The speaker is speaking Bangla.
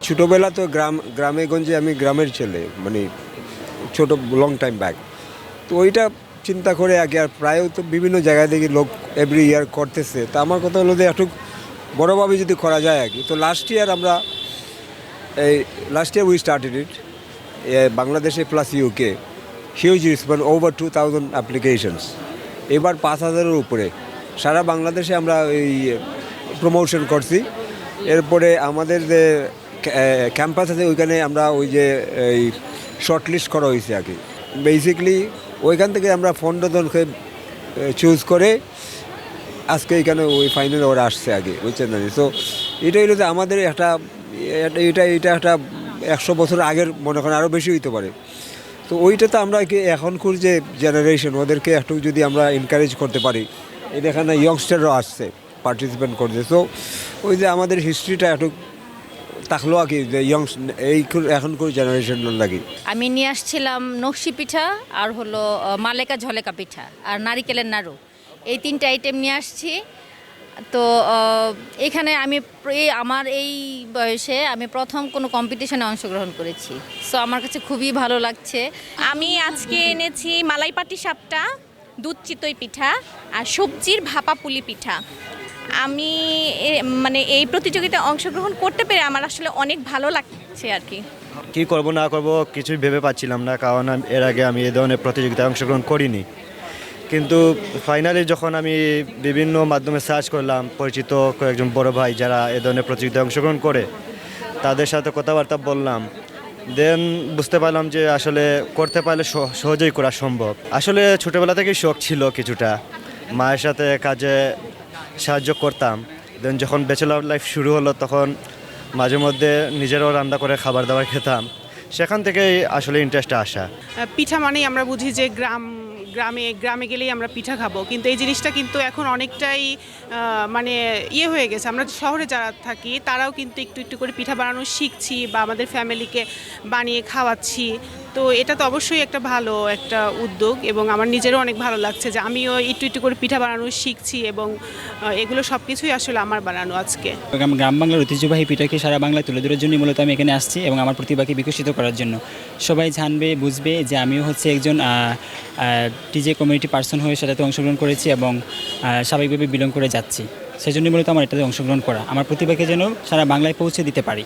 ছোটোবেলা তো গ্রামে গঞ্জে আমি গ্রামের ছেলে, মানে ছোটো লং টাইম ব্যাক। তো ওইটা চিন্তা করে আগে, আর প্রায় তো বিভিন্ন জায়গায় দেখি লোক এভরি ইয়ার করতেছে। তা আমার কথা হলো যে একটু বড়োভাবে যদি করা যায় আর কি। তো last year we started it বাংলাদেশে plus UK, huge response, over 2000 applications. এবার 5000-এর উপরে সারা বাংলাদেশে আমরা এই প্রমোশন করছি। এরপরে আমাদের যে ক্যাম্পাস আছে ওইখানে আমরা ওই যে এই শর্টলিস্ট করা হয়েছে আর কি। বেসিক্যালি ওইখান থেকে আমরা 15 জনকে চুজ করে আজকে এখানে ওই ফাইনালে ওরা আসছে আগে, বুঝছেন না? সো এটা হলো যে আমাদের এটা একটা 100 বছর আগের, মনে করেন আরও বেশি হইতে পারে। তো ওইটা তো আমরা এখনকার যে জেনারেশন ওদেরকে একটু যদি আমরা এনকারেজ করতে পারি, এই এখানে ইয়ংস্টাররাও আসছে পার্টিসিপেন্ট করছে। সো ওই যে আমাদের হিস্ট্রিটা একটু থাকলো আর কি, যে এখনকার জেনারেশন লাগে। আমি নিয়ে আসছিলাম নকশি পিঠা আর হলো মালেকা ঝলেকা পিঠা আর নারিকেলের নাড়ু, এই 3টে আইটেম নিয়ে আসছি। তো এখানে আমার এই বয়সে আমি প্রথম কোনো কম্পিটিশনে অংশগ্রহণ করেছি। সো আমার কাছে খুবই ভালো লাগছে। আমি আজকে এনেছি মালাই পাটি সাপটা, দুধ চিতই পিঠা আর সবজির ভাপা পুলি পিঠা। আমি মানে এই প্রতিযোগিতায় অংশগ্রহণ করতে পেরে আমার আসলে অনেক ভালো লাগছে আর কি। কী করব না করব কিছুই ভেবে পাচ্ছিলাম না, কারণ এর আগে আমি এই ধরনের প্রতিযোগিতায় অংশগ্রহণ করিনি। কিন্তু ফাইনালি যখন আমি বিভিন্ন মাধ্যমে সার্চ করলাম, পরিচিত কয়েকজন বড় ভাই যারা এ ধরনের প্রতিযোগিতায় অংশগ্রহণ করে, তাদের সাথে কথাবার্তা বললাম। দেন বুঝতে পারলাম যে আসলে করতে পারলে সহজেই করা সম্ভব। আসলে ছোটোবেলা থেকেই শখ ছিল কিছুটা, মায়ের সাথে কাজে সাহায্য করতাম। দেন যখন ব্যাচেলর লাইফ শুরু হলো তখন মাঝে মধ্যে নিজেরাও রান্না করে খাবার দাবার খেতাম। সেখান থেকেই আসলে ইন্টারেস্টটা আসা। পিঠা মানেই আমরা বুঝি যে গ্রামে গেলেই আমরা পিঠা খাবো, কিন্তু এই জিনিসটা কিন্তু এখন অনেকটাই মানে হয়ে গেছে। আমরা শহরে যারা থাকি তারাও কিন্তু একটু একটু করে পিঠা বানানো শিখছি বা আমাদের ফ্যামিলিকে বানিয়ে খাওয়াচ্ছি। তো এটা তো অবশ্যই একটা ভালো একটা উদ্যোগ, এবং আমার নিজেরও অনেক ভালো লাগছে যে আমিও একটু একটু করে পিঠা বানানো শিখছি, এবং এগুলো সব কিছুই আসলে আমার বানানো আজকে। গ্রাম বাংলার ঐতিহ্যবাহী পিঠাকে সারা বাংলায় তুলে ধরার জন্যই মূলত আমি এখানে আসছি, এবং আমার প্রতিভাকে বিকশিত করার জন্য। সবাই জানবে, বুঝবে যে আমিও হচ্ছে একজন টিজে কমিউনিটি পার্সন হয়ে সেটাতে অংশগ্রহণ করেছি এবং স্বাভাবিকভাবে বিলং করে যাচ্ছি। সেজন্যই মূলত আমার এটাতে অংশগ্রহণ করা, আমার প্রতিভাকে যেন সারা বাংলায় পৌঁছে দিতে পারি।